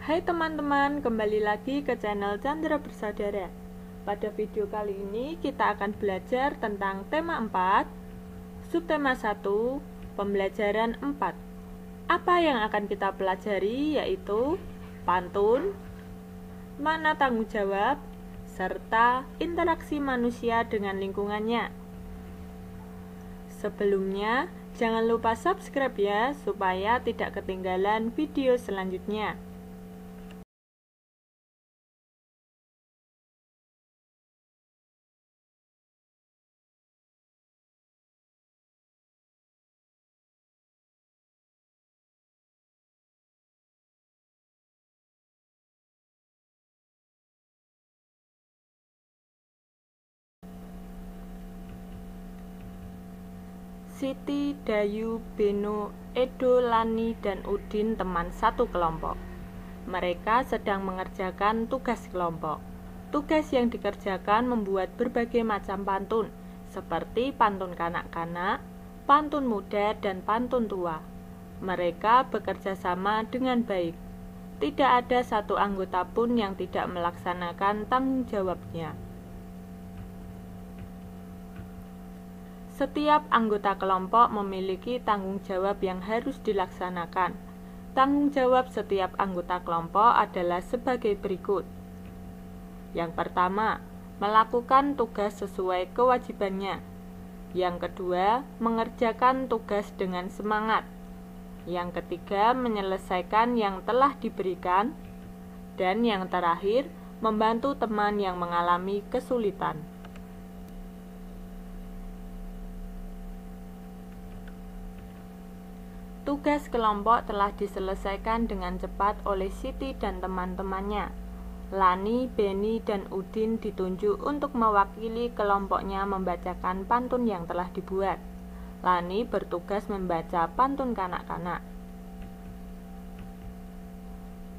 Hai teman-teman, kembali lagi ke channel Chandra Bersaudara. Pada video kali ini kita akan belajar tentang tema 4, subtema 1, pembelajaran 4. Apa yang akan kita pelajari yaitu pantun, makna tanggung jawab, serta interaksi manusia dengan lingkungannya. Sebelumnya, jangan lupa subscribe ya, supaya tidak ketinggalan video selanjutnya. Siti, Dayu, Beno, Edo, Lani, dan Udin teman satu kelompok. Mereka sedang mengerjakan tugas kelompok. Tugas yang dikerjakan membuat berbagai macam pantun, seperti pantun kanak-kanak, pantun muda, dan pantun tua. Mereka bekerja sama dengan baik. Tidak ada satu anggota pun yang tidak melaksanakan tanggung jawabnya. Setiap anggota kelompok memiliki tanggung jawab yang harus dilaksanakan. Tanggung jawab setiap anggota kelompok adalah sebagai berikut. Yang pertama, melakukan tugas sesuai kewajibannya. Yang kedua, mengerjakan tugas dengan semangat. Yang ketiga, menyelesaikan yang telah diberikan. Dan yang terakhir, membantu teman yang mengalami kesulitan. Tugas kelompok telah diselesaikan dengan cepat oleh Siti dan teman-temannya. Lani, Beni, dan Udin ditunjuk untuk mewakili kelompoknya membacakan pantun yang telah dibuat. Lani bertugas membaca pantun kanak-kanak.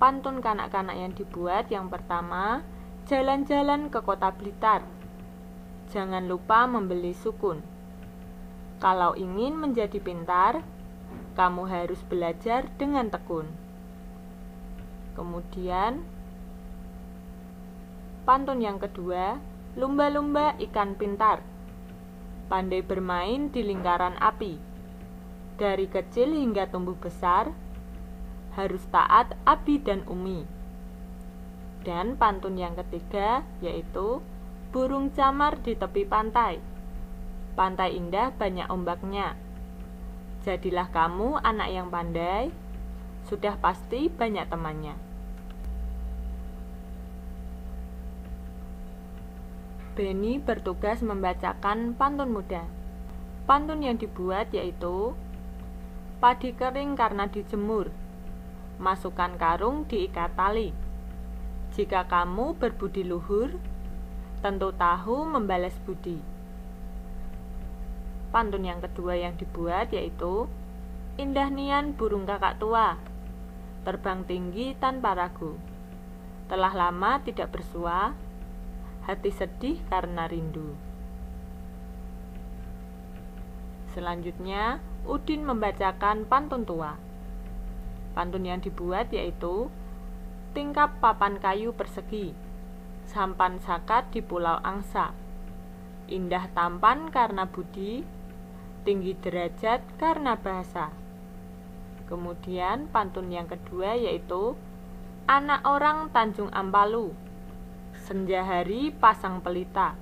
Pantun kanak-kanak yang dibuat yang pertama, jalan-jalan ke kota Blitar. Jangan lupa membeli sukun. Kalau ingin menjadi pintar, kamu harus belajar dengan tekun. Kemudian, pantun yang kedua, lumba-lumba ikan pintar. Pandai bermain di lingkaran api. Dari kecil hingga tumbuh besar, harus taat abi dan umi. Dan pantun yang ketiga, yaitu burung camar di tepi pantai. Pantai indah banyak ombaknya. Jadilah kamu anak yang pandai, sudah pasti banyak temannya. Beni bertugas membacakan pantun muda. Pantun yang dibuat yaitu padi kering karena dijemur. Masukkan karung diikat tali. Jika kamu berbudi luhur, tentu tahu membalas budi. Pantun yang kedua yang dibuat yaitu indah nian burung kakak tua, terbang tinggi tanpa ragu. Telah lama tidak bersua, hati sedih karena rindu. Selanjutnya, Udin membacakan pantun tua. Pantun yang dibuat yaitu tingkap papan kayu persegi, sampan sakat di pulau angsa. Indah tampan karena budi, tinggi derajat karena bahasa. Kemudian pantun yang kedua yaitu anak orang Tanjung Ampalu, senja hari pasang pelita.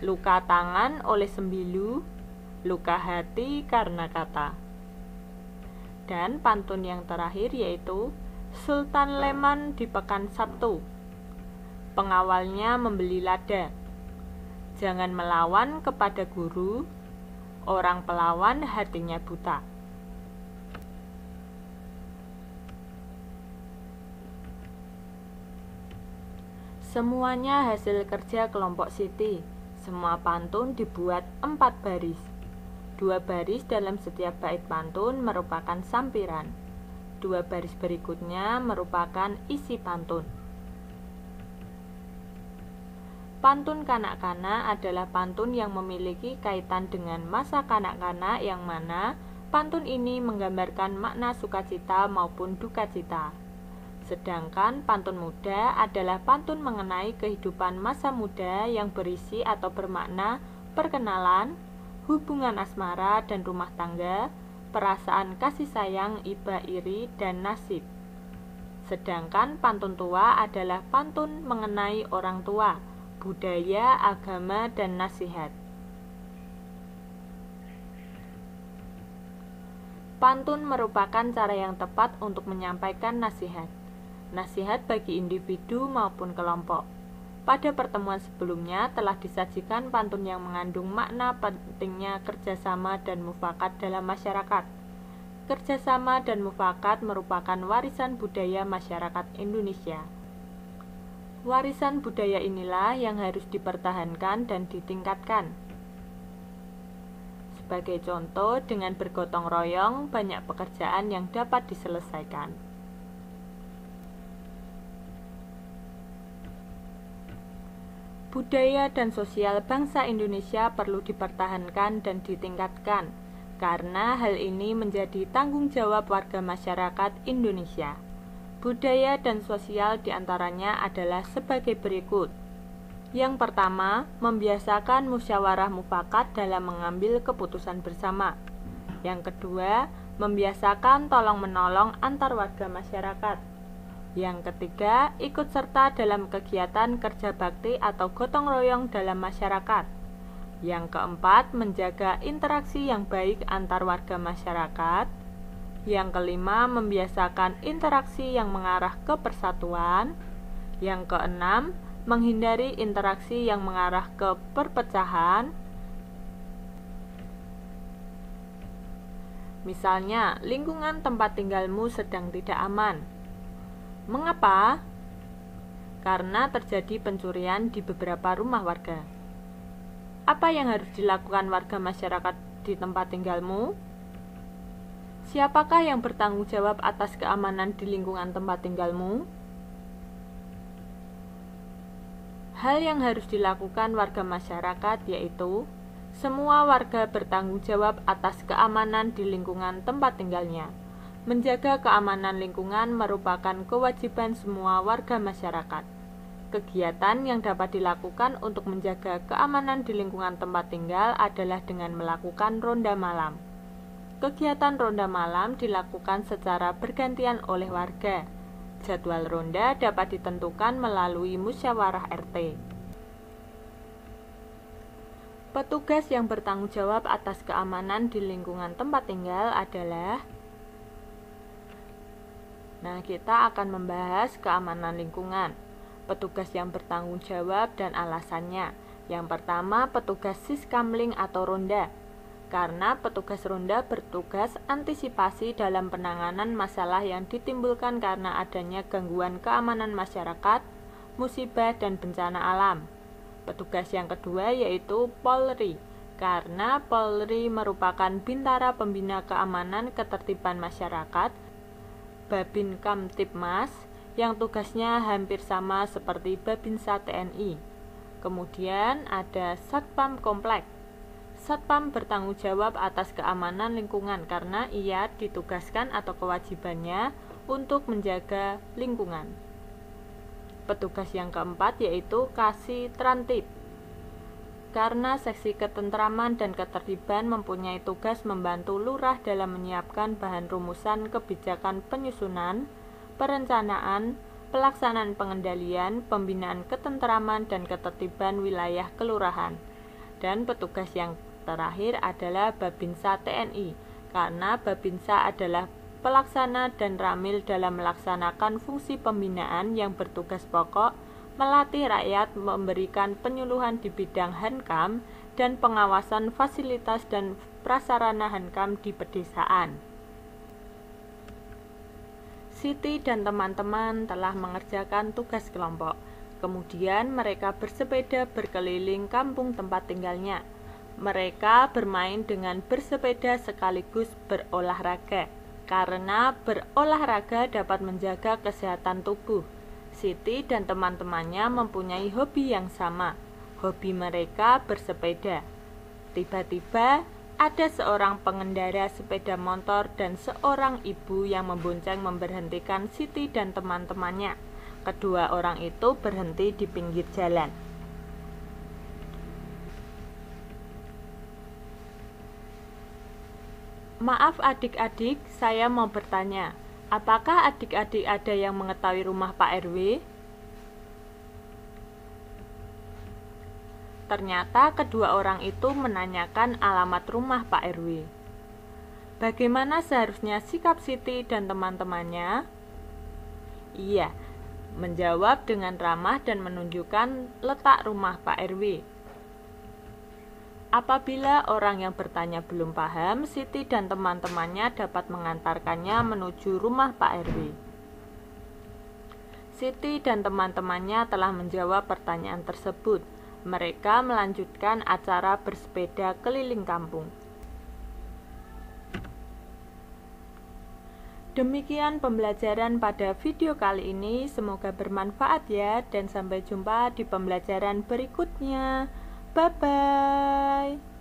Luka tangan oleh sembilu, luka hati karena kata. Dan pantun yang terakhir yaitu Sultan Leman di Pekan Sabtu. Pengawalnya membeli lada. Jangan melawan kepada guru, orang pelawan hatinya buta. Semuanya hasil kerja kelompok Siti. Semua pantun dibuat 4 baris. 2 baris dalam setiap bait pantun merupakan sampiran. 2 baris berikutnya merupakan isi pantun. Pantun kanak-kanak adalah pantun yang memiliki kaitan dengan masa kanak-kanak yang mana pantun ini menggambarkan makna sukacita maupun duka cita. Sedangkan pantun muda adalah pantun mengenai kehidupan masa muda yang berisi atau bermakna perkenalan, hubungan asmara dan rumah tangga, perasaan kasih sayang, iba iri, dan nasib. Sedangkan pantun tua adalah pantun mengenai orang tua, budaya, agama, dan nasihat. Pantun merupakan cara yang tepat untuk menyampaikan nasihat. Nasihat bagi individu maupun kelompok. Pada pertemuan sebelumnya telah disajikan pantun yang mengandung makna pentingnya kerjasama dan mufakat dalam masyarakat. Kerjasama dan mufakat merupakan warisan budaya masyarakat Indonesia. Warisan budaya inilah yang harus dipertahankan dan ditingkatkan. Sebagai contoh, dengan bergotong royong, banyak pekerjaan yang dapat diselesaikan. Budaya dan sosial bangsa Indonesia perlu dipertahankan dan ditingkatkan, karena hal ini menjadi tanggung jawab warga masyarakat Indonesia. Budaya dan sosial diantaranya adalah sebagai berikut. Yang pertama, membiasakan musyawarah mufakat dalam mengambil keputusan bersama. Yang kedua, membiasakan tolong-menolong antar warga masyarakat. Yang ketiga, ikut serta dalam kegiatan kerja bakti atau gotong royong dalam masyarakat. Yang keempat, menjaga interaksi yang baik antar warga masyarakat. Yang kelima, membiasakan interaksi yang mengarah ke persatuan. Yang keenam, menghindari interaksi yang mengarah ke perpecahan. Misalnya, lingkungan tempat tinggalmu sedang tidak aman. Mengapa? Karena terjadi pencurian di beberapa rumah warga. Apa yang harus dilakukan warga masyarakat di tempat tinggalmu? Siapakah yang bertanggung jawab atas keamanan di lingkungan tempat tinggalmu? Hal yang harus dilakukan warga masyarakat yaitu semua warga bertanggung jawab atas keamanan di lingkungan tempat tinggalnya. Menjaga keamanan lingkungan merupakan kewajiban semua warga masyarakat. Kegiatan yang dapat dilakukan untuk menjaga keamanan di lingkungan tempat tinggal adalah dengan melakukan ronda malam. Kegiatan ronda malam dilakukan secara bergantian oleh warga. Jadwal ronda dapat ditentukan melalui musyawarah RT. Petugas yang bertanggung jawab atas keamanan di lingkungan tempat tinggal adalah kita akan membahas keamanan lingkungan. Petugas yang bertanggung jawab dan alasannya. Yang pertama, petugas siskamling atau ronda. Karena petugas ronda bertugas antisipasi dalam penanganan masalah yang ditimbulkan karena adanya gangguan keamanan masyarakat, musibah, dan bencana alam. Petugas yang kedua yaitu Polri. Karena Polri merupakan bintara pembina keamanan ketertiban masyarakat, Babin Kamtibmas, yang tugasnya hampir sama seperti Babinsa TNI. Kemudian ada Satpam Komplek. Satpam bertanggung jawab atas keamanan lingkungan karena ia ditugaskan atau kewajibannya untuk menjaga lingkungan. Petugas yang keempat yaitu Kasih Trantib. Karena seksi ketentraman dan ketertiban mempunyai tugas membantu lurah dalam menyiapkan bahan rumusan kebijakan penyusunan, perencanaan, pelaksanaan pengendalian, pembinaan ketentraman dan ketertiban wilayah kelurahan. Dan petugas yang terakhir adalah Babinsa TNI, karena Babinsa adalah pelaksana dan ramil dalam melaksanakan fungsi pembinaan yang bertugas pokok melatih rakyat, memberikan penyuluhan di bidang Hankam dan pengawasan fasilitas dan prasarana Hankam di pedesaan. Siti dan teman-teman telah mengerjakan tugas kelompok. Kemudian mereka bersepeda berkeliling kampung tempat tinggalnya. Mereka bermain dengan bersepeda sekaligus berolahraga, karena berolahraga dapat menjaga kesehatan tubuh. Siti dan teman-temannya mempunyai hobi yang sama. Hobi mereka bersepeda. Tiba-tiba Ada seorang pengendara sepeda motor dan seorang ibu yang membonceng memberhentikan Siti dan teman-temannya. Kedua orang itu berhenti di pinggir jalan. Maaf adik-adik, saya mau bertanya, apakah adik-adik ada yang mengetahui rumah Pak RW? Ternyata kedua orang itu menanyakan alamat rumah Pak RW. Bagaimana seharusnya sikap Siti dan teman-temannya? Iya, menjawab dengan ramah dan menunjukkan letak rumah Pak RW. Apabila orang yang bertanya belum paham, Siti dan teman-temannya dapat mengantarkannya menuju rumah Pak RW. Siti dan teman-temannya telah menjawab pertanyaan tersebut. Mereka melanjutkan acara bersepeda keliling kampung. Demikian pembelajaran pada video kali ini, semoga bermanfaat ya, dan sampai jumpa di pembelajaran berikutnya. Bye-bye.